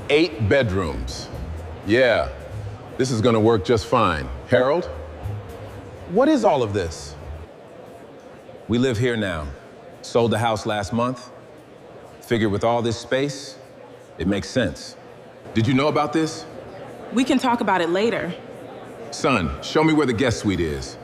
8 bedrooms. Yeah, this is gonna work just fine. Harold, what is all of this? We live here now. Sold the house last month. Figured with all this space, it makes sense. Did you know about this? We can talk about it later. Son, show me where the guest suite is.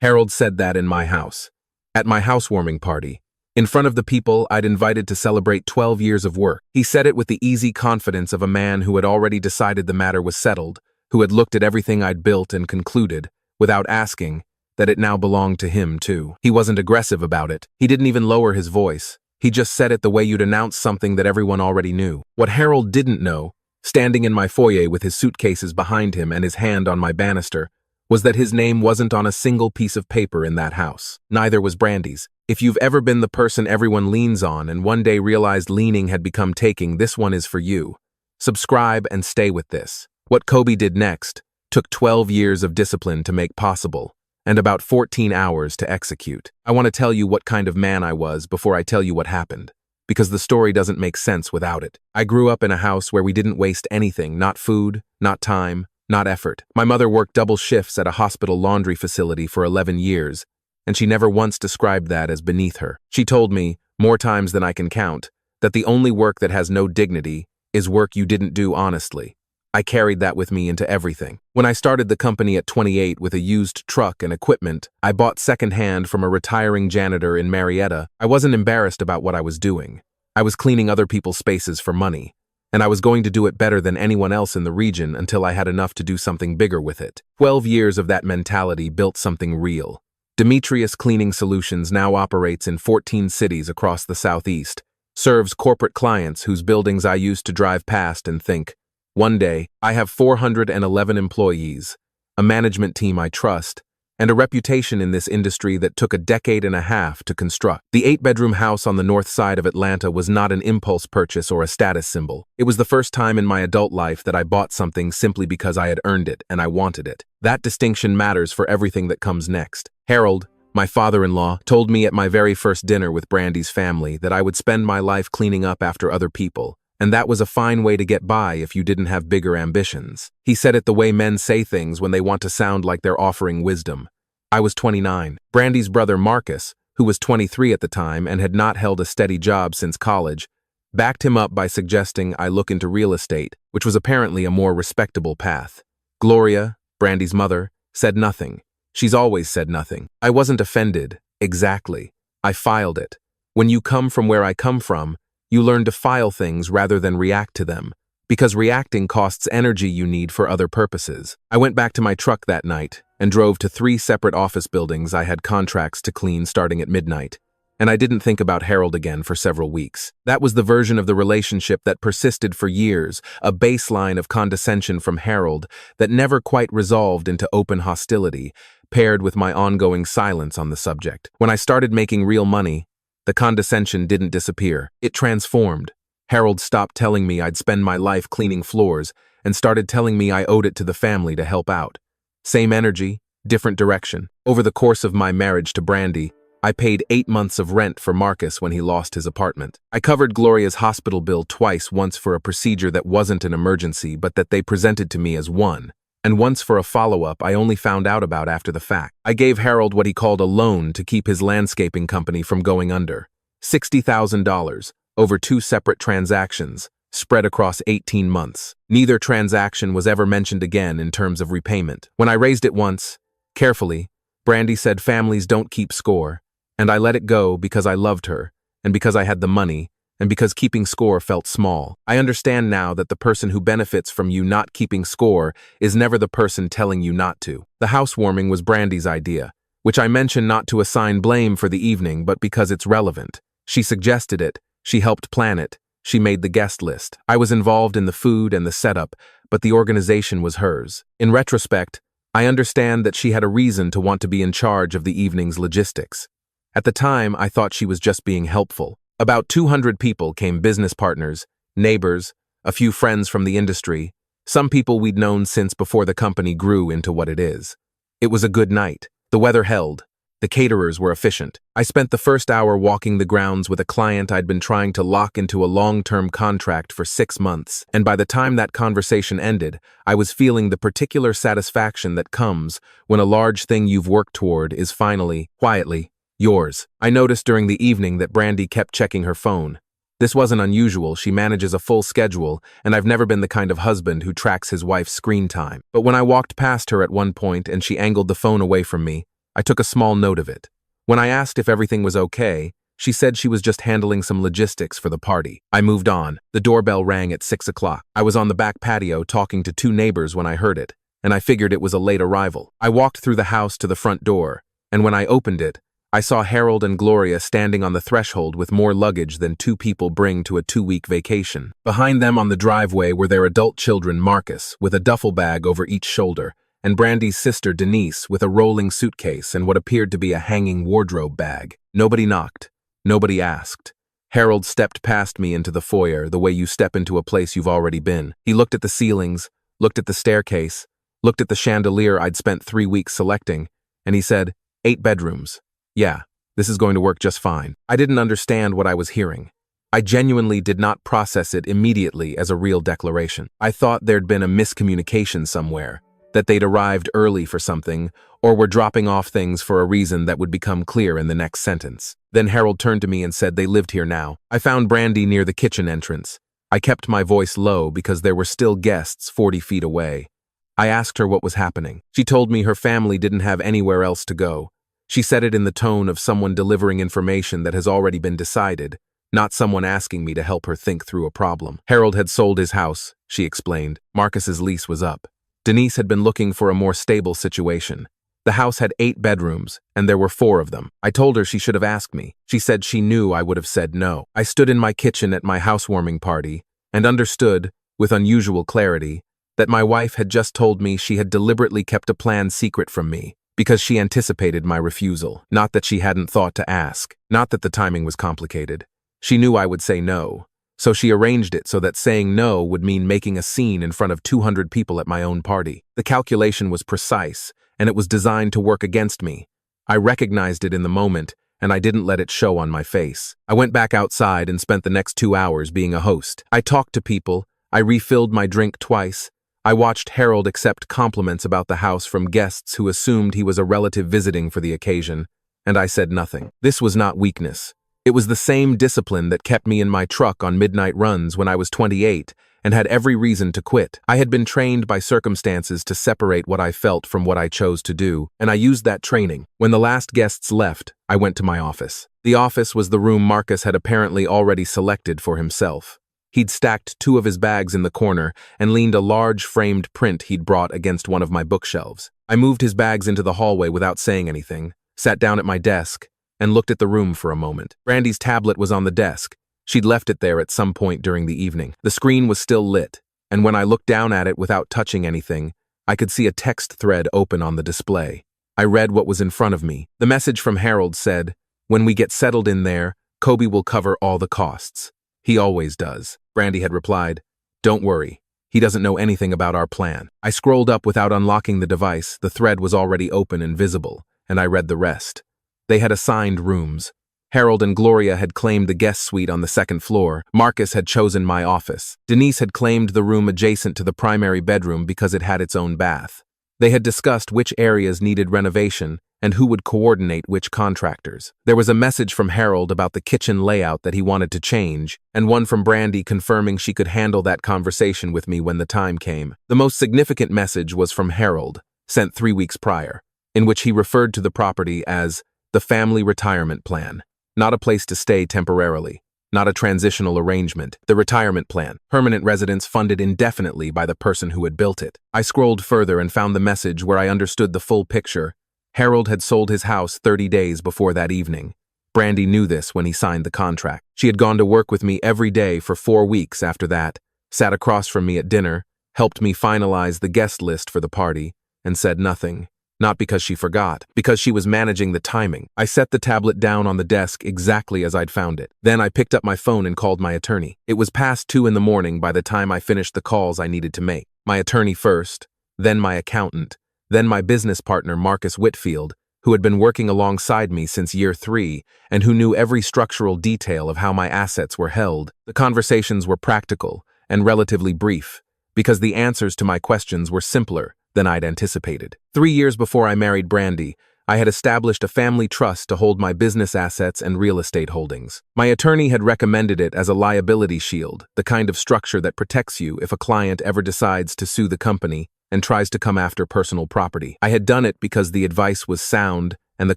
Harold said that in my house, at my housewarming party, in front of the people I'd invited to celebrate 12 years of work. He said it with the easy confidence of a man who had already decided the matter was settled, who had looked at everything I'd built and concluded, without asking, that it now belonged to him too. He wasn't aggressive about it. He didn't even lower his voice. He just said it the way you'd announce something that everyone already knew. What Harold didn't know, standing in my foyer with his suitcases behind him and his hand on my banister, was that his name wasn't on a single piece of paper in that house. Neither was Brandy's. If you've ever been the person everyone leans on and one day realized leaning had become taking, this one is for you. Subscribe and stay with this. What Kobe did next took 12 years of discipline to make possible, and about 14 hours to execute. I want to tell you what kind of man I was before I tell you what happened, because the story doesn't make sense without it. I grew up in a house where we didn't waste anything, not food, not time, not effort. My mother worked double shifts at a hospital laundry facility for 11 years, and she never once described that as beneath her. She told me, more times than I can count, that the only work that has no dignity is work you didn't do honestly. I carried that with me into everything. When I started the company at 28 with a used truck and equipment I bought secondhand from a retiring janitor in Marietta, I wasn't embarrassed about what I was doing. I was cleaning other people's spaces for money, and I was going to do it better than anyone else in the region until I had enough to do something bigger with it. 12 years of that mentality built something real. Demetrius Cleaning Solutions now operates in 14 cities across the Southeast, serves corporate clients whose buildings I used to drive past and think, one day, I have 411 employees, a management team I trust, and a reputation in this industry that took a decade and a half to construct. The 8-bedroom house on the north side of Atlanta was not an impulse purchase or a status symbol. It was the first time in my adult life that I bought something simply because I had earned it and I wanted it. That distinction matters for everything that comes next. Harold, my father-in-law, told me at my very first dinner with Brandy's family that I would spend my life cleaning up after other people, and that was a fine way to get by if you didn't have bigger ambitions. He said it the way men say things when they want to sound like they're offering wisdom. I was 29. Brandy's brother Marcus, who was 23 at the time and had not held a steady job since college, backed him up by suggesting I look into real estate, which was apparently a more respectable path. Gloria, Brandy's mother, said nothing. She's always said nothing. I wasn't offended. Exactly. I filed it. When you come from where I come from, you learn to file things rather than react to them, because reacting costs energy you need for other purposes. I went back to my truck that night and drove to 3 separate office buildings I had contracts to clean starting at midnight, and I didn't think about Harold again for several weeks. That was the version of the relationship that persisted for years, a baseline of condescension from Harold that never quite resolved into open hostility, paired with my ongoing silence on the subject. When I started making real money, the condescension didn't disappear. It transformed. Harold stopped telling me I'd spend my life cleaning floors and started telling me I owed it to the family to help out. Same energy, different direction. Over the course of my marriage to Brandy, I paid 8 months of rent for Marcus when he lost his apartment. I covered Gloria's hospital bill twice, once for a procedure that wasn't an emergency but that they presented to me as one, and once for a follow-up I only found out about after the fact. I gave Harold what he called a loan to keep his landscaping company from going under. $60,000 over 2 separate transactions, spread across 18 months. Neither transaction was ever mentioned again in terms of repayment. When I raised it once, carefully, Brandy said families don't keep score, and I let it go because I loved her, and because I had the money, and because keeping score felt small. I understand now that the person who benefits from you not keeping score is never the person telling you not to. The housewarming was Brandy's idea, which I mention not to assign blame for the evening but because it's relevant. She suggested it, she helped plan it, she made the guest list. I was involved in the food and the setup, but the organization was hers. In retrospect, I understand that she had a reason to want to be in charge of the evening's logistics. At the time, I thought she was just being helpful. About 200 people came: business partners, neighbors, a few friends from the industry, some people we'd known since before the company grew into what it is. It was a good night. The weather held. The caterers were efficient. I spent the first hour walking the grounds with a client I'd been trying to lock into a long-term contract for 6 months, and by the time that conversation ended, I was feeling the particular satisfaction that comes when a large thing you've worked toward is finally, quietly, yours. I noticed during the evening that Brandy kept checking her phone. This wasn't unusual. She manages a full schedule, and I've never been the kind of husband who tracks his wife's screen time. But when I walked past her at one point and she angled the phone away from me, I took a small note of it. When I asked if everything was okay, she said she was just handling some logistics for the party. I moved on. The doorbell rang at 6 o'clock. I was on the back patio talking to 2 neighbors when I heard it, and I figured it was a late arrival. I walked through the house to the front door, and when I opened it, I saw Harold and Gloria standing on the threshold with more luggage than 2 people bring to a 2-week vacation. Behind them on the driveway were their adult children, Marcus, with a duffel bag over each shoulder, and Brandy's sister, Denise, with a rolling suitcase and what appeared to be a hanging wardrobe bag. Nobody knocked. Nobody asked. Harold stepped past me into the foyer, the way you step into a place you've already been. He looked at the ceilings, looked at the staircase, looked at the chandelier I'd spent 3 weeks selecting, and he said, 8 bedrooms. Yeah, this is going to work just fine. I didn't understand what I was hearing. I genuinely did not process it immediately as a real declaration. I thought there'd been a miscommunication somewhere, that they'd arrived early for something, or were dropping off things for a reason that would become clear in the next sentence. Then Harold turned to me and said they lived here now. I found Brandy near the kitchen entrance. I kept my voice low because there were still guests 40 feet away. I asked her what was happening. She told me her family didn't have anywhere else to go. She said it in the tone of someone delivering information that has already been decided, not someone asking me to help her think through a problem. Harold had sold his house, she explained. Marcus's lease was up. Denise had been looking for a more stable situation. The house had 8 bedrooms, and there were 4 of them. I told her she should have asked me. She said she knew I would have said no. I stood in my kitchen at my housewarming party and understood, with unusual clarity, that my wife had just told me she had deliberately kept a plan secret from me, because she anticipated my refusal, not that she hadn't thought to ask, not that the timing was complicated. She knew I would say no, so she arranged it so that saying no would mean making a scene in front of 200 people at my own party. The calculation was precise, and it was designed to work against me. I recognized it in the moment, and I didn't let it show on my face. I went back outside and spent the next 2 hours being a host. I talked to people, I refilled my drink twice, I watched Harold accept compliments about the house from guests who assumed he was a relative visiting for the occasion, and I said nothing. This was not weakness. It was the same discipline that kept me in my truck on midnight runs when I was 28 and had every reason to quit. I had been trained by circumstances to separate what I felt from what I chose to do, and I used that training. When the last guests left, I went to my office. The office was the room Marcus had apparently already selected for himself. He'd stacked 2 of his bags in the corner and leaned a large framed print he'd brought against one of my bookshelves. I moved his bags into the hallway without saying anything, sat down at my desk, and looked at the room for a moment. Brandy's tablet was on the desk. She'd left it there at some point during the evening. The screen was still lit, and when I looked down at it without touching anything, I could see a text thread open on the display. I read what was in front of me. The message from Harold said, "When we get settled in there, Kobe will cover all the costs. He always does." Brandy had replied, "Don't worry. He doesn't know anything about our plan." I scrolled up without unlocking the device. The thread was already open and visible, and I read the rest. They had assigned rooms. Harold and Gloria had claimed the guest suite on the 2nd floor. Marcus had chosen my office. Denise had claimed the room adjacent to the primary bedroom because it had its own bath. They had discussed which areas needed renovation and who would coordinate which contractors. There was a message from Harold about the kitchen layout that he wanted to change, and one from Brandy confirming she could handle that conversation with me when the time came. The most significant message was from Harold, sent 3 weeks prior, in which he referred to the property as the family retirement plan. Not a place to stay temporarily, not a transitional arrangement. The retirement plan, permanent residence funded indefinitely by the person who had built it. I scrolled further and found the message where I understood the full picture. Harold had sold his house 30 days before that evening. Brandy knew this when he signed the contract. She had gone to work with me every day for 4 weeks after that, sat across from me at dinner, helped me finalize the guest list for the party, and said nothing. Not because she forgot, because she was managing the timing. I set the tablet down on the desk exactly as I'd found it. Then I picked up my phone and called my attorney. It was past 2 in the morning by the time I finished the calls I needed to make. My attorney first, then my accountant, then my business partner Marcus Whitfield, who had been working alongside me since year 3 and who knew every structural detail of how my assets were held. The conversations were practical and relatively brief, because the answers to my questions were simpler than I'd anticipated. 3 years before I married Brandy, I had established a family trust to hold my business assets and real estate holdings. My attorney had recommended it as a liability shield, the kind of structure that protects you if a client ever decides to sue the company and tries to come after personal property. I had done it because the advice was sound and the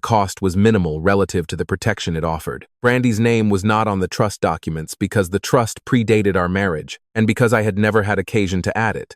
cost was minimal relative to the protection it offered. Brandy's name was not on the trust documents because the trust predated our marriage and because I had never had occasion to add it.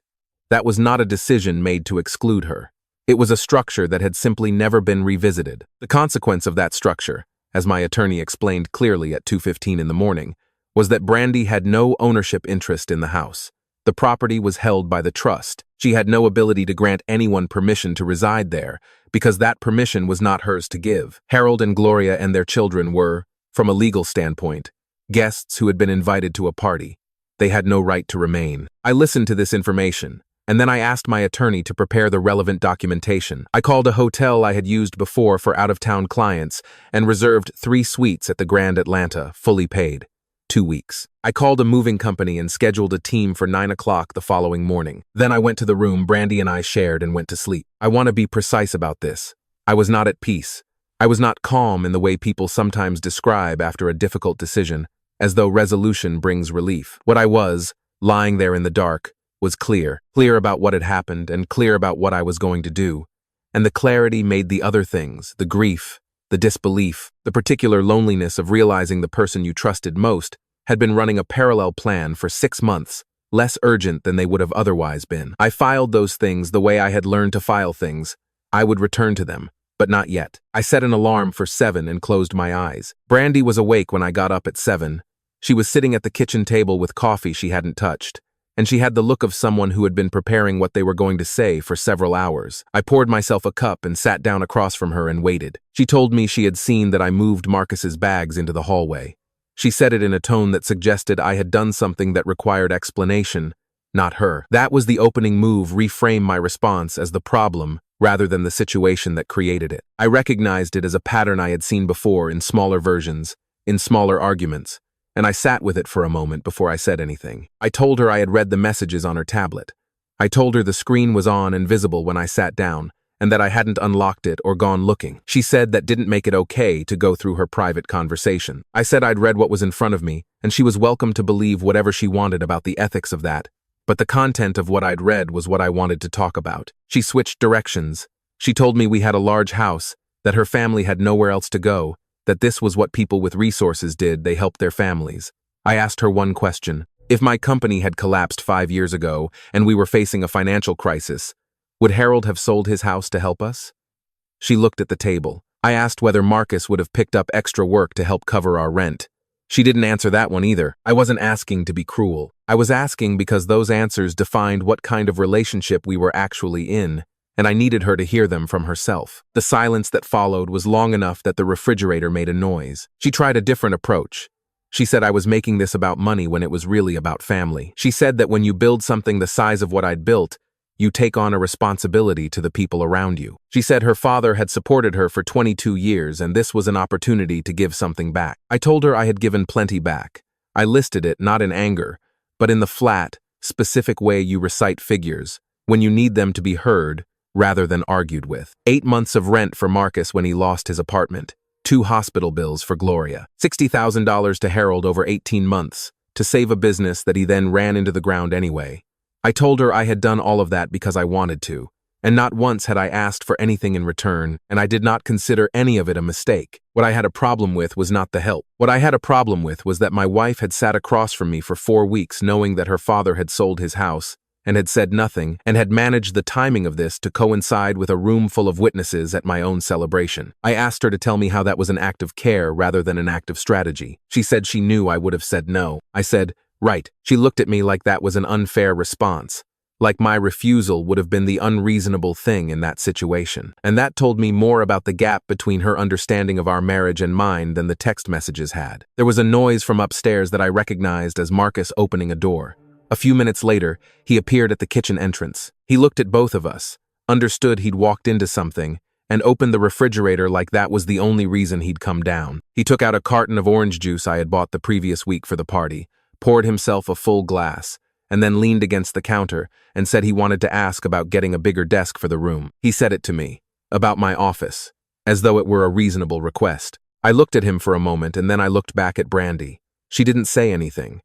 That was not a decision made to exclude her. It was a structure that had simply never been revisited. The consequence of that structure, as my attorney explained clearly at 2:15 in the morning, was that Brandy had no ownership interest in the house. The property was held by the trust. She had no ability to grant anyone permission to reside there, because that permission was not hers to give. Harold and Gloria and their children were, from a legal standpoint, guests who had been invited to a party. They had no right to remain. I listened to this information, and then I asked my attorney to prepare the relevant documentation. I called a hotel I had used before for out-of-town clients and reserved 3 suites at the Grand Atlanta, fully paid. 2 weeks. I called a moving company and scheduled a team for 9 o'clock the following morning. Then I went to the room Brandy and I shared and went to sleep. I want to be precise about this. I was not at peace. I was not calm in the way people sometimes describe after a difficult decision, as though resolution brings relief. What I was, lying there in the dark, was clear about what had happened and clear about what I was going to do. And the clarity made the other things, the grief, the disbelief, the particular loneliness of realizing the person you trusted most had been running a parallel plan for 6 months, less urgent than they would have otherwise been. I filed those things the way I had learned to file things. I would return to them, but not yet. I set an alarm for 7 and closed my eyes. Brandy was awake when I got up at 7. She was sitting at the kitchen table with coffee she hadn't touched, and she had the look of someone who had been preparing what they were going to say for several hours. I poured myself a cup and sat down across from her and waited. She told me she had seen that I moved Marcus's bags into the hallway. She said it in a tone that suggested I had done something that required explanation, not her. That was the opening move reframe my response as the problem rather than the situation that created it. I recognized it as a pattern I had seen before in smaller versions, in smaller arguments, and I sat with it for a moment before I said anything. I told her I had read the messages on her tablet. I told her the screen was on and visible when I sat down, and that I hadn't unlocked it or gone looking. She said that didn't make it okay to go through her private conversation. I said I'd read what was in front of me, and she was welcome to believe whatever she wanted about the ethics of that, but the content of what I'd read was what I wanted to talk about. She switched directions. She told me we had a large house, that her family had nowhere else to go, that this was what people with resources did, they helped their families. I asked her one question. If my company had collapsed 5 years ago and we were facing a financial crisis, would Harold have sold his house to help us? She looked at the table. I asked whether Marcus would have picked up extra work to help cover our rent. She didn't answer that one either. I wasn't asking to be cruel. I was asking because those answers defined what kind of relationship we were actually in, and I needed her to hear them from herself. The silence that followed was long enough that the refrigerator made a noise. She tried a different approach. She said I was making this about money when it was really about family. She said that when you build something the size of what I'd built, you take on a responsibility to the people around you. She said her father had supported her for 22 years and this was an opportunity to give something back. I told her I had given plenty back. I listed it not in anger, but in the flat, specific way you recite figures, when you need them to be heard rather than argued with. 8 months of rent for Marcus when he lost his apartment. 2 hospital bills for Gloria. $60,000 to Harold over 18 months to save a business that he then ran into the ground anyway. I told her I had done all of that because I wanted to, and not once had I asked for anything in return, and I did not consider any of it a mistake. What I had a problem with was not the help. What I had a problem with was that my wife had sat across from me for 4 weeks knowing that her father had sold his house, and had said nothing, and had managed the timing of this to coincide with a room full of witnesses at my own celebration. I asked her to tell me how that was an act of care rather than an act of strategy. She said she knew I would have said no. I said, right. She looked at me like that was an unfair response, like my refusal would have been the unreasonable thing in that situation. And that told me more about the gap between her understanding of our marriage and mine than the text messages had. There was a noise from upstairs that I recognized as Marcus opening a door. A few minutes later, he appeared at the kitchen entrance. He looked at both of us, understood he'd walked into something, and opened the refrigerator like that was the only reason he'd come down. He took out a carton of orange juice I had bought the previous week for the party, poured himself a full glass, and then leaned against the counter and said he wanted to ask about getting a bigger desk for the room. He said it to me, about my office, as though it were a reasonable request. I looked at him for a moment and then I looked back at Brandy. She didn't say anything.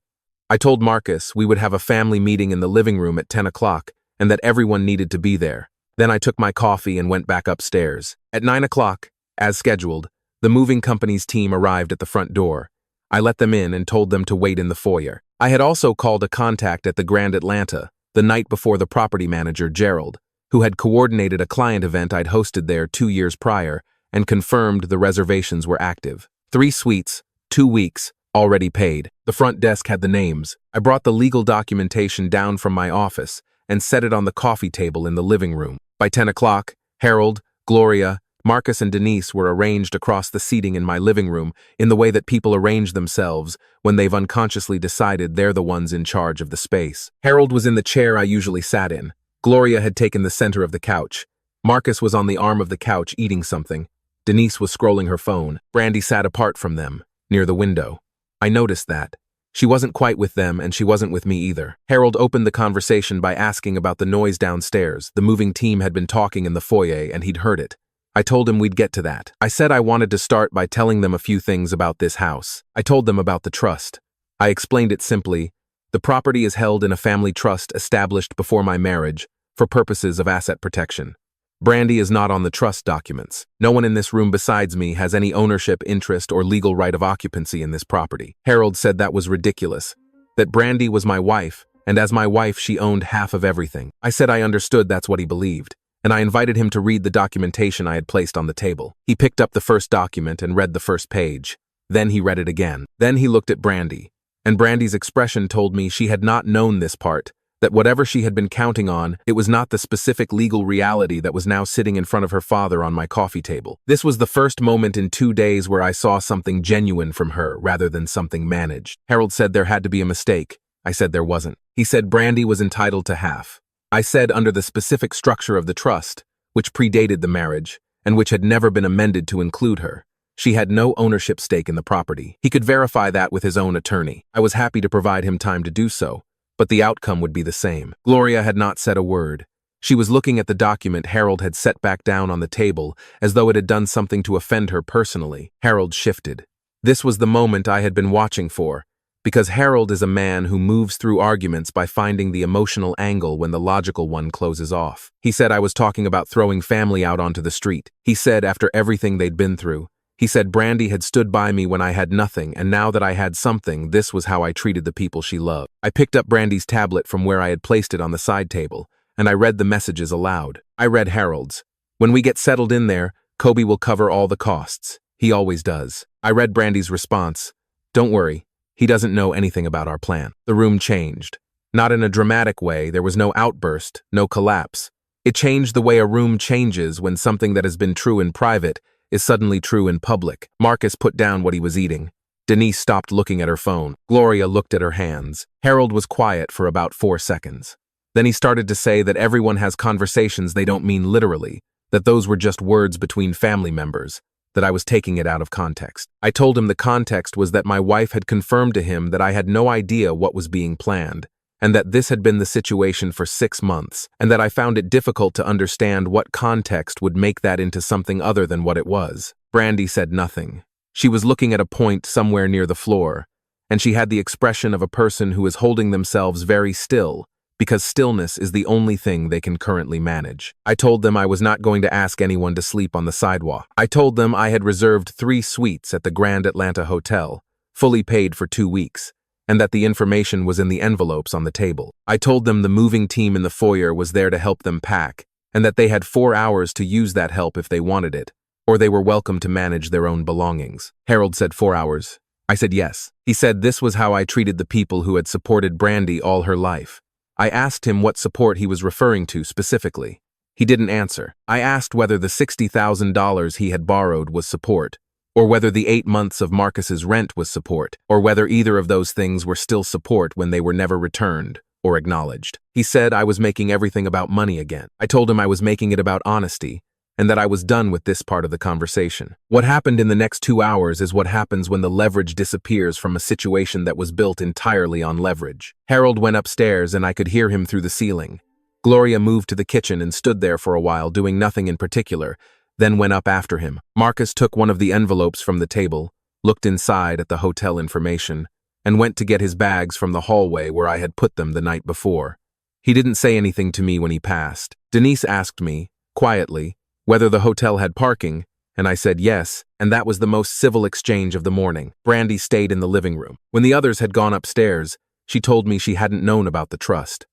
I told Marcus we would have a family meeting in the living room at 10 o'clock and that everyone needed to be there. Then I took my coffee and went back upstairs. At 9 o'clock, as scheduled, the moving company's team arrived at the front door. I let them in and told them to wait in the foyer. I had also called a contact at the Grand Atlanta the night before the property manager, Gerald, who had coordinated a client event I'd hosted there 2 years prior and confirmed the reservations were active. 3 suites, 2 weeks, already paid. The front desk had the names. I brought the legal documentation down from my office and set it on the coffee table in the living room. By 10 o'clock, Harold, Gloria, Marcus and Denise were arranged across the seating in my living room in the way that people arrange themselves when they've unconsciously decided they're the ones in charge of the space. Harold was in the chair I usually sat in. Gloria had taken the center of the couch. Marcus was on the arm of the couch eating something. Denise was scrolling her phone. Brandy sat apart from them, near the window. I noticed that. She wasn't quite with them and she wasn't with me either. Harold opened the conversation by asking about the noise downstairs. The moving team had been talking in the foyer and he'd heard it. I told him we'd get to that. I said I wanted to start by telling them a few things about this house. I told them about the trust. I explained it simply. The property is held in a family trust established before my marriage for purposes of asset protection. Brandy is not on the trust documents. No one in this room besides me has any ownership, interest, or legal right of occupancy in this property. Harold said that was ridiculous, that Brandy was my wife, and as my wife she owned half of everything. I said I understood that's what he believed, and I invited him to read the documentation I had placed on the table. He picked up the first document and read the first page. Then he read it again. Then he looked at Brandy, and Brandy's expression told me she had not known this part, that whatever she had been counting on, it was not the specific legal reality that was now sitting in front of her father on my coffee table. This was the first moment in 2 days where I saw something genuine from her rather than something managed. Harold said there had to be a mistake. I said there wasn't. He said Brandy was entitled to half. I said under the specific structure of the trust, which predated the marriage, and which had never been amended to include her, she had no ownership stake in the property. He could verify that with his own attorney. I was happy to provide him time to do so, but the outcome would be the same. Gloria had not said a word. She was looking at the document Harold had set back down on the table as though it had done something to offend her personally. Harold shifted. This was the moment I had been watching for, because Harold is a man who moves through arguments by finding the emotional angle when the logical one closes off. He said I was talking about throwing family out onto the street. He said after everything they'd been through, he said Brandy had stood by me when I had nothing, and now that I had something, this was how I treated the people she loved. I picked up Brandy's tablet from where I had placed it on the side table, and I read the messages aloud. I read Harold's. When we get settled in there, Kobe will cover all the costs. He always does. I read Brandy's response. Don't worry, he doesn't know anything about our plan. The room changed. Not in a dramatic way, there was no outburst, no collapse. It changed the way a room changes when something that has been true in private is suddenly true in public. Marcus put down what he was eating. Denise stopped looking at her phone. Gloria looked at her hands. Harold was quiet for about 4 seconds. Then he started to say that everyone has conversations they don't mean literally, that those were just words between family members, that I was taking it out of context. I told him the context was that my wife had confirmed to him that I had no idea what was being planned, and that this had been the situation for 6 months, and that I found it difficult to understand what context would make that into something other than what it was. Brandy said nothing. She was looking at a point somewhere near the floor, and she had the expression of a person who is holding themselves very still, because stillness is the only thing they can currently manage. I told them I was not going to ask anyone to sleep on the sidewalk. I told them I had reserved 3 suites at the Grand Atlanta Hotel, fully paid for 2 weeks, and that the information was in the envelopes on the table. I told them the moving team in the foyer was there to help them pack, and that they had 4 hours to use that help if they wanted it, or they were welcome to manage their own belongings. Harold said 4 hours. I said yes. He said this was how I treated the people who had supported Brandy all her life. I asked him what support he was referring to specifically. He didn't answer. I asked whether the $60,000 he had borrowed was support, or whether the 8 months of Marcus's rent was support, or whether either of those things were still support when they were never returned or acknowledged. He said I was making everything about money again. I told him I was making it about honesty, and that I was done with this part of the conversation. What happened in the next 2 hours is what happens when the leverage disappears from a situation that was built entirely on leverage. Harold went upstairs and I could hear him through the ceiling. Gloria moved to the kitchen and stood there for a while doing nothing in particular, then went up after him. Marcus took one of the envelopes from the table, looked inside at the hotel information, and went to get his bags from the hallway where I had put them the night before. He didn't say anything to me when he passed. Denise asked me, quietly, whether the hotel had parking, and I said yes, and that was the most civil exchange of the morning. Brandy stayed in the living room. When the others had gone upstairs, she told me she hadn't known about the trust.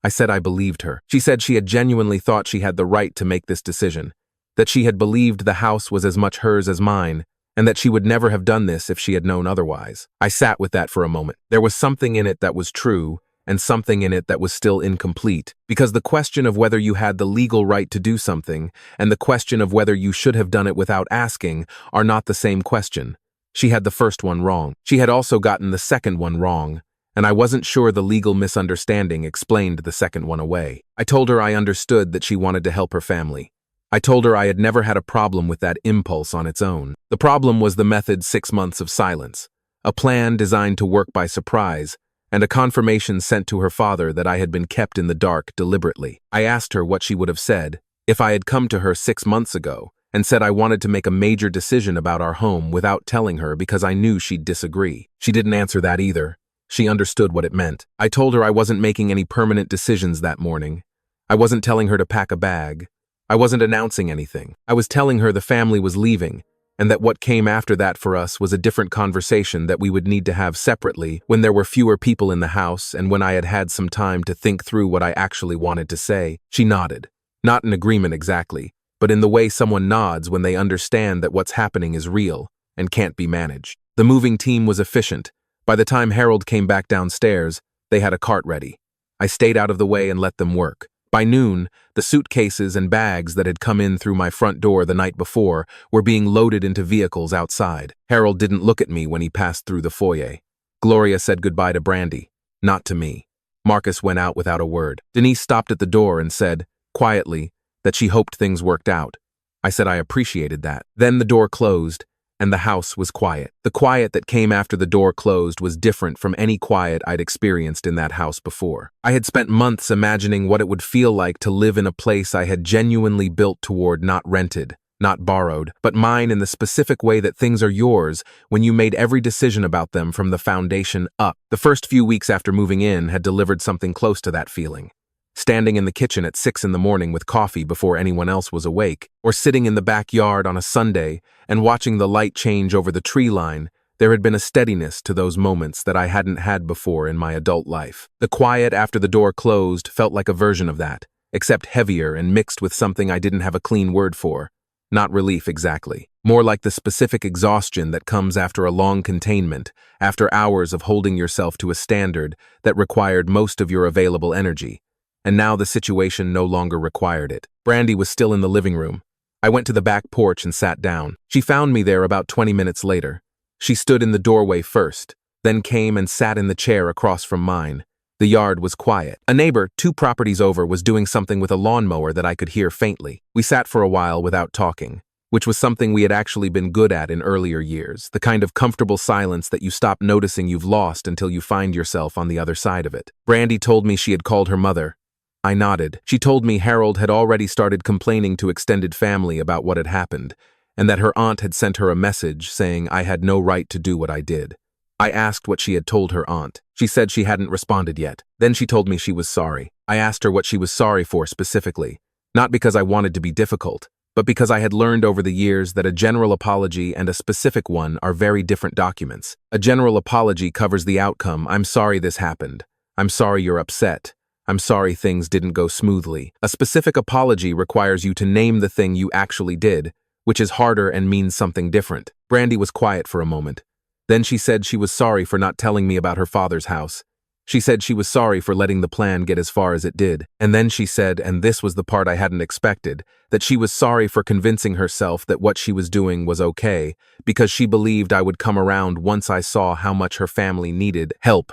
I said I believed her. She said she had genuinely thought she had the right to make this decision, that she had believed the house was as much hers as mine, and that she would never have done this if she had known otherwise. I sat with that for a moment. There was something in it that was true, and something in it that was still incomplete, because the question of whether you had the legal right to do something and the question of whether you should have done it without asking are not the same question. She had the first one wrong. She had also gotten the second one wrong, and I wasn't sure the legal misunderstanding explained the second one away. I told her I understood that she wanted to help her family. I told her I had never had a problem with that impulse on its own. The problem was the method 6 months of silence, a plan designed to work by surprise, and a confirmation sent to her father that I had been kept in the dark deliberately. I asked her what she would have said if I had come to her 6 months ago and said I wanted to make a major decision about our home without telling her because I knew she'd disagree. She didn't answer that either. She understood what it meant. I told her I wasn't making any permanent decisions that morning. I wasn't telling her to pack a bag. I wasn't announcing anything. I was telling her the family was leaving, and that what came after that for us was a different conversation that we would need to have separately when there were fewer people in the house and when I had had some time to think through what I actually wanted to say. She nodded. Not in agreement exactly, but in the way someone nods when they understand that what's happening is real and can't be managed. The moving team was efficient. By the time Harold came back downstairs, they had a cart ready. I stayed out of the way and let them work. By noon, the suitcases and bags that had come in through my front door the night before were being loaded into vehicles outside. Harold didn't look at me when he passed through the foyer. Gloria said goodbye to Brandy, not to me. Marcus went out without a word. Denise stopped at the door and said, quietly, that she hoped things worked out. I said I appreciated that. Then the door closed, and the house was quiet. The quiet that came after the door closed was different from any quiet I'd experienced in that house before. I had spent months imagining what it would feel like to live in a place I had genuinely built toward, not rented, not borrowed, but mine in the specific way that things are yours when you made every decision about them from the foundation up. The first few weeks after moving in had delivered something close to that feeling. Standing in the kitchen at 6 in the morning with coffee before anyone else was awake, or sitting in the backyard on a Sunday and watching the light change over the tree line, there had been a steadiness to those moments that I hadn't had before in my adult life. The quiet after the door closed felt like a version of that, except heavier and mixed with something I didn't have a clean word for. Not relief exactly. More like the specific exhaustion that comes after a long containment, after hours of holding yourself to a standard that required most of your available energy. And now the situation no longer required it. Brandy was still in the living room. I went to the back porch and sat down. She found me there about 20 minutes later. She stood in the doorway first, then came and sat in the chair across from mine. The yard was quiet. A neighbor, 2 properties over, was doing something with a lawnmower that I could hear faintly. We sat for a while without talking, which was something we had actually been good at in earlier years, the kind of comfortable silence that you stop noticing you've lost until you find yourself on the other side of it. Brandy told me she had called her mother. I nodded. She told me Harold had already started complaining to extended family about what had happened, and that her aunt had sent her a message saying I had no right to do what I did. I asked what she had told her aunt. She said she hadn't responded yet. Then she told me she was sorry. I asked her what she was sorry for specifically, not because I wanted to be difficult, but because I had learned over the years that a general apology and a specific one are very different documents. A general apology covers the outcome, I'm sorry this happened. I'm sorry you're upset. I'm sorry things didn't go smoothly. A specific apology requires you to name the thing you actually did, which is harder and means something different. Brandy was quiet for a moment. Then she said she was sorry for not telling me about her father's house. She said she was sorry for letting the plan get as far as it did. And then she said, and this was the part I hadn't expected, that she was sorry for convincing herself that what she was doing was okay, because she believed I would come around once I saw how much her family needed help.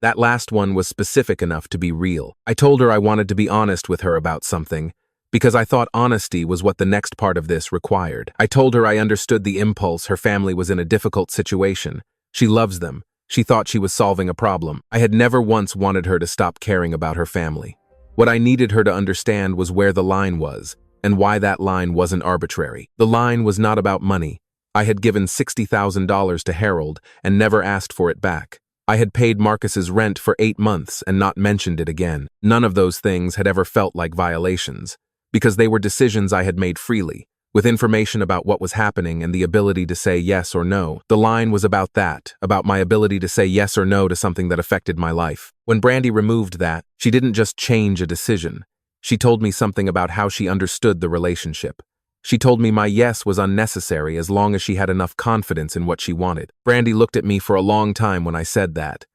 That last one was specific enough to be real. I told her I wanted to be honest with her about something, because I thought honesty was what the next part of this required. I told her I understood the impulse. Her family was in a difficult situation. She loves them. She thought she was solving a problem. I had never once wanted her to stop caring about her family. What I needed her to understand was where the line was, and why that line wasn't arbitrary. The line was not about money. I had given $60,000 to Harold and never asked for it back. I had paid Marcus's rent for 8 months and not mentioned it again. None of those things had ever felt like violations, because they were decisions I had made freely, with information about what was happening and the ability to say yes or no. The line was about that, about my ability to say yes or no to something that affected my life. When Brandy removed that, she didn't just change a decision. She told me something about how she understood the relationship. She told me my yes was unnecessary as long as she had enough confidence in what she wanted. Brandy looked at me for a long time when I said that.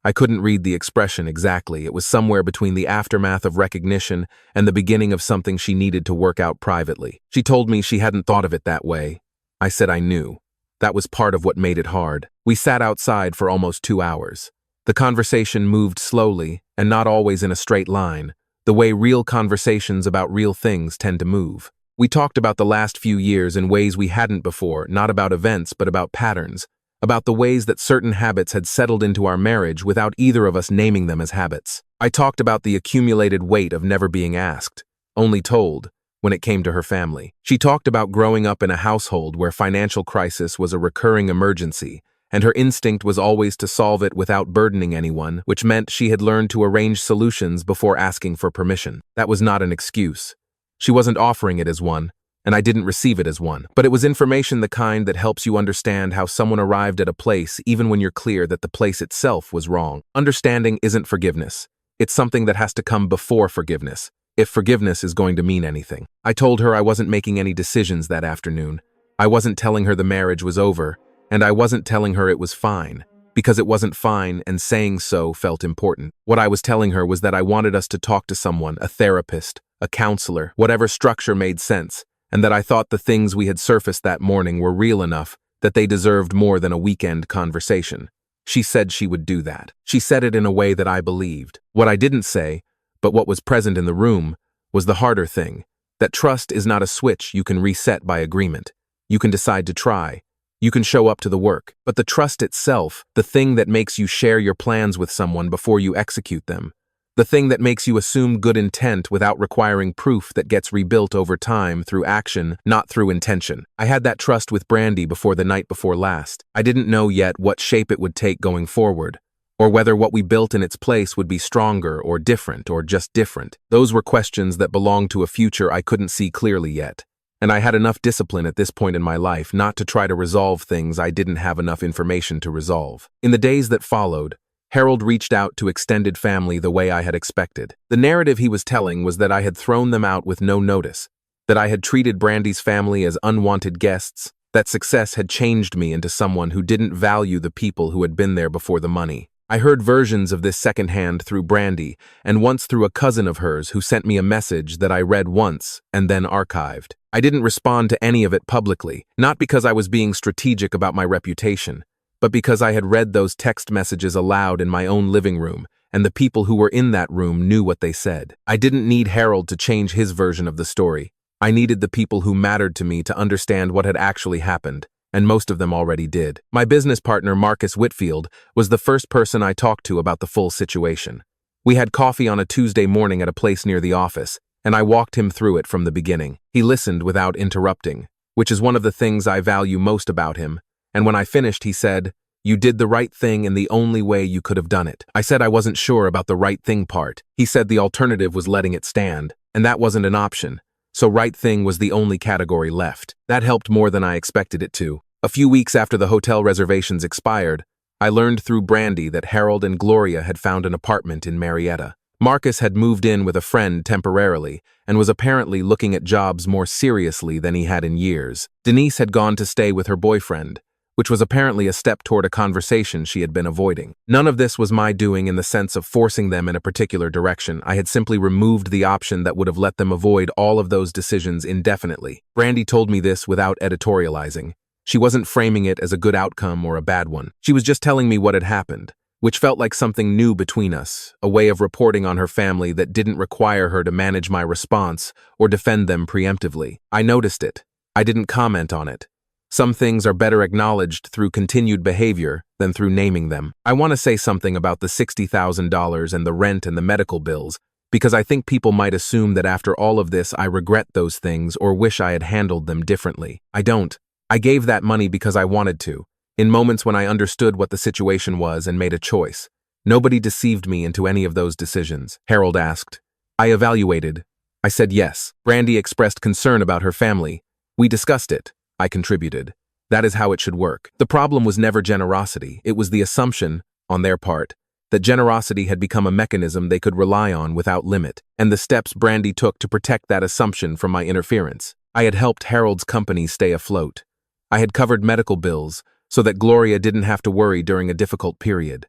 I couldn't read the expression exactly. It was somewhere between the aftermath of recognition and the beginning of something she needed to work out privately. She told me she hadn't thought of it that way. I said I knew. That was part of what made it hard. We sat outside for almost 2 hours. The conversation moved slowly, and not always in a straight line, the way real conversations about real things tend to move. We talked about the last few years in ways we hadn't before, not about events but about patterns, about the ways that certain habits had settled into our marriage without either of us naming them as habits. I talked about the accumulated weight of never being asked, only told, when it came to her family. She talked about growing up in a household where financial crisis was a recurring emergency, and her instinct was always to solve it without burdening anyone, which meant she had learned to arrange solutions before asking for permission. That was not an excuse. She wasn't offering it as one, and I didn't receive it as one. But it was information the kind that helps you understand how someone arrived at a place even when you're clear that the place itself was wrong. Understanding isn't forgiveness. It's something that has to come before forgiveness, if forgiveness is going to mean anything. I told her I wasn't making any decisions that afternoon. I wasn't telling her the marriage was over, and I wasn't telling her it was fine, because it wasn't fine and saying so felt important. What I was telling her was that I wanted us to talk to someone, a therapist, a counselor, whatever structure made sense, and that I thought the things we had surfaced that morning were real enough that they deserved more than a weekend conversation. She said she would do that. She said it in a way that I believed. What I didn't say, but what was present in the room, was the harder thing, that trust is not a switch you can reset by agreement. You can decide to try. You can show up to the work. But the trust itself, the thing that makes you share your plans with someone before you execute them, the thing that makes you assume good intent without requiring proof that gets rebuilt over time through action, not through intention. I had that trust with Brandy before the night before last. I didn't know yet what shape it would take going forward, or whether what we built in its place would be stronger or different or just different. Those were questions that belonged to a future I couldn't see clearly yet. And I had enough discipline at this point in my life not to try to resolve things I didn't have enough information to resolve. In the days that followed, Harold reached out to extended family the way I had expected. The narrative he was telling was that I had thrown them out with no notice, that I had treated Brandy's family as unwanted guests, that success had changed me into someone who didn't value the people who had been there before the money. I heard versions of this secondhand through Brandy, and once through a cousin of hers who sent me a message that I read once and then archived. I didn't respond to any of it publicly, not because I was being strategic about my reputation, but because I had read those text messages aloud in my own living room, and the people who were in that room knew what they said. I didn't need Harold to change his version of the story. I needed the people who mattered to me to understand what had actually happened, and most of them already did. My business partner, Marcus Whitfield, was the first person I talked to about the full situation. We had coffee on a Tuesday morning at a place near the office, and I walked him through it from the beginning. He listened without interrupting, which is one of the things I value most about him. And when I finished, he said, "You did the right thing in the only way you could have done it." I said I wasn't sure about the right thing part. He said the alternative was letting it stand, and that wasn't an option. So right thing was the only category left. That helped more than I expected it to. A few weeks after the hotel reservations expired, I learned through Brandy that Harold and Gloria had found an apartment in Marietta. Marcus had moved in with a friend temporarily and was apparently looking at jobs more seriously than he had in years. Denise had gone to stay with her boyfriend, which was apparently a step toward a conversation she had been avoiding. None of this was my doing in the sense of forcing them in a particular direction. I had simply removed the option that would have let them avoid all of those decisions indefinitely. Brandy told me this without editorializing. She wasn't framing it as a good outcome or a bad one. She was just telling me what had happened, which felt like something new between us, a way of reporting on her family that didn't require her to manage my response or defend them preemptively. I noticed it. I didn't comment on it. Some things are better acknowledged through continued behavior than through naming them. I want to say something about the $60,000 and the rent and the medical bills, because I think people might assume that after all of this I regret those things or wish I had handled them differently. I don't. I gave that money because I wanted to, in moments when I understood what the situation was and made a choice. Nobody deceived me into any of those decisions. Harold asked. I evaluated. I said yes. Brandy expressed concern about her family. We discussed it. I contributed. That is how it should work. The problem was never generosity. It was the assumption, on their part, that generosity had become a mechanism they could rely on without limit, and the steps Brandy took to protect that assumption from my interference. I had helped Harold's company stay afloat. I had covered medical bills so that Gloria didn't have to worry during a difficult period.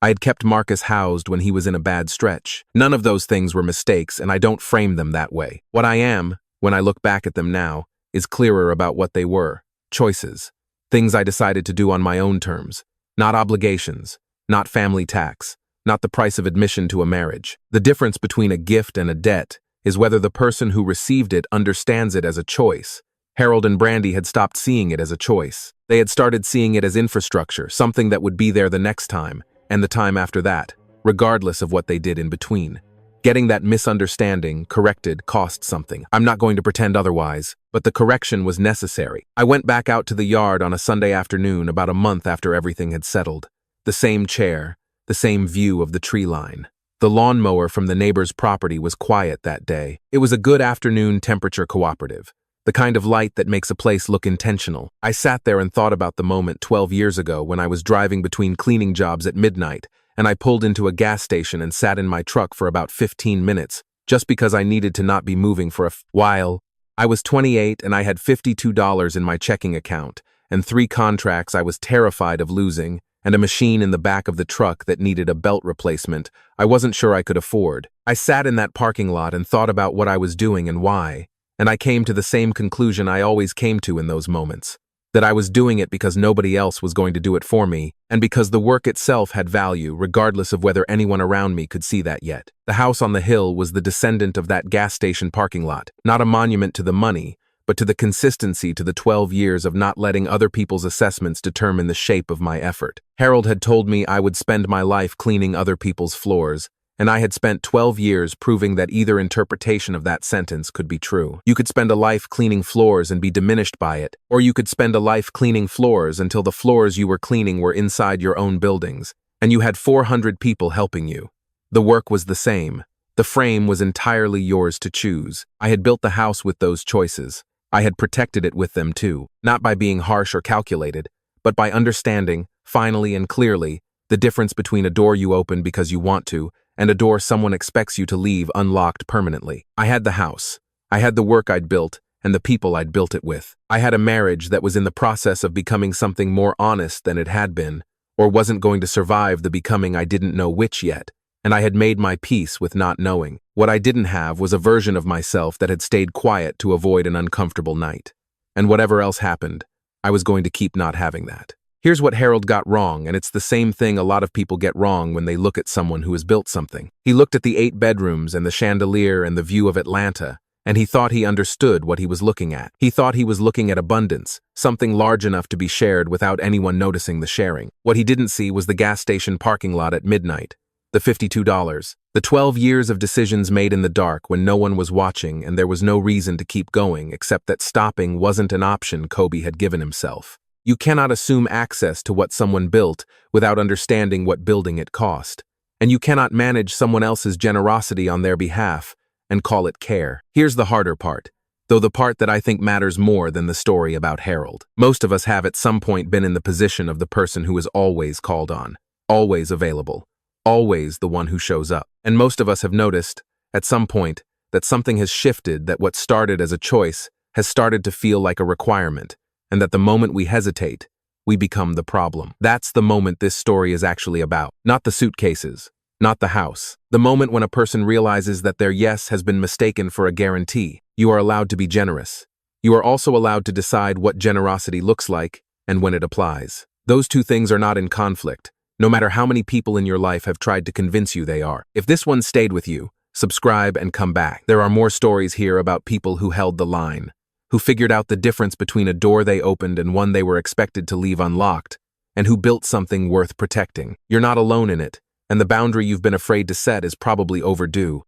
I had kept Marcus housed when he was in a bad stretch. None of those things were mistakes, and I don't frame them that way. What I am, when I look back at them now, is clearer about what they were. Choices. Things I decided to do on my own terms. Not obligations. Not family tax. Not the price of admission to a marriage. The difference between a gift and a debt is whether the person who received it understands it as a choice. Harold and Brandy had stopped seeing it as a choice. They had started seeing it as infrastructure, something that would be there the next time, and the time after that, regardless of what they did in between. Getting that misunderstanding corrected cost something. I'm not going to pretend otherwise, but the correction was necessary. I went back out to the yard on a Sunday afternoon about a month after everything had settled. The same chair, the same view of the tree line. The lawnmower from the neighbor's property was quiet that day. It was a good afternoon temperature cooperative, the kind of light that makes a place look intentional. I sat there and thought about the moment 12 years ago when I was driving between cleaning jobs at midnight, and I pulled into a gas station and sat in my truck for about 15 minutes, just because I needed to not be moving for a while. I was 28 and I had $52 in my checking account, and 3 contracts I was terrified of losing, and a machine in the back of the truck that needed a belt replacement I wasn't sure I could afford. I sat in that parking lot and thought about what I was doing and why, and I came to the same conclusion I always came to in those moments. That I was doing it because nobody else was going to do it for me, and because the work itself had value, regardless of whether anyone around me could see that yet. The house on the hill was the descendant of that gas station parking lot, not a monument to the money, but to the consistency to the 12 years of not letting other people's assessments determine the shape of my effort. Harold had told me I would spend my life cleaning other people's floors, and I had spent 12 years proving that either interpretation of that sentence could be true. You could spend a life cleaning floors and be diminished by it, or you could spend a life cleaning floors until the floors you were cleaning were inside your own buildings, and you had 400 people helping you. The work was the same. The frame was entirely yours to choose. I had built the house with those choices. I had protected it with them too, not by being harsh or calculated, but by understanding, finally and clearly, the difference between a door you open because you want to and a door someone expects you to leave unlocked permanently. I had the house. I had the work I'd built and the people I'd built it with. I had a marriage that was in the process of becoming something more honest than it had been, or wasn't going to survive the becoming I didn't know which yet, and I had made my peace with not knowing. What I didn't have was a version of myself that had stayed quiet to avoid an uncomfortable night. And whatever else happened, I was going to keep not having that. Here's what Harold got wrong, and it's the same thing a lot of people get wrong when they look at someone who has built something. He looked at the 8 bedrooms and the chandelier and the view of Atlanta, and he thought he understood what he was looking at. He thought he was looking at abundance, something large enough to be shared without anyone noticing the sharing. What he didn't see was the gas station parking lot at midnight, the $52, the 12 years of decisions made in the dark when no one was watching and there was no reason to keep going except that stopping wasn't an option Kobe had given himself. You cannot assume access to what someone built without understanding what building it cost, and you cannot manage someone else's generosity on their behalf and call it care. Here's the harder part, though the part that I think matters more than the story about Harold. Most of us have at some point been in the position of the person who is always called on, always available, always the one who shows up. And most of us have noticed, at some point, that something has shifted, that what started as a choice has started to feel like a requirement, and that the moment we hesitate, we become the problem. That's the moment this story is actually about. Not the suitcases, not the house. The moment when a person realizes that their yes has been mistaken for a guarantee. You are allowed to be generous. You are also allowed to decide what generosity looks like and when it applies. Those two things are not in conflict. no matter how many people in your life have tried to convince you they are. If this one stayed with you, subscribe and come back. There are more stories here about people who held the line, who figured out the difference between a door they opened and one they were expected to leave unlocked, and who built something worth protecting. You're not alone in it, and the boundary you've been afraid to set is probably overdue.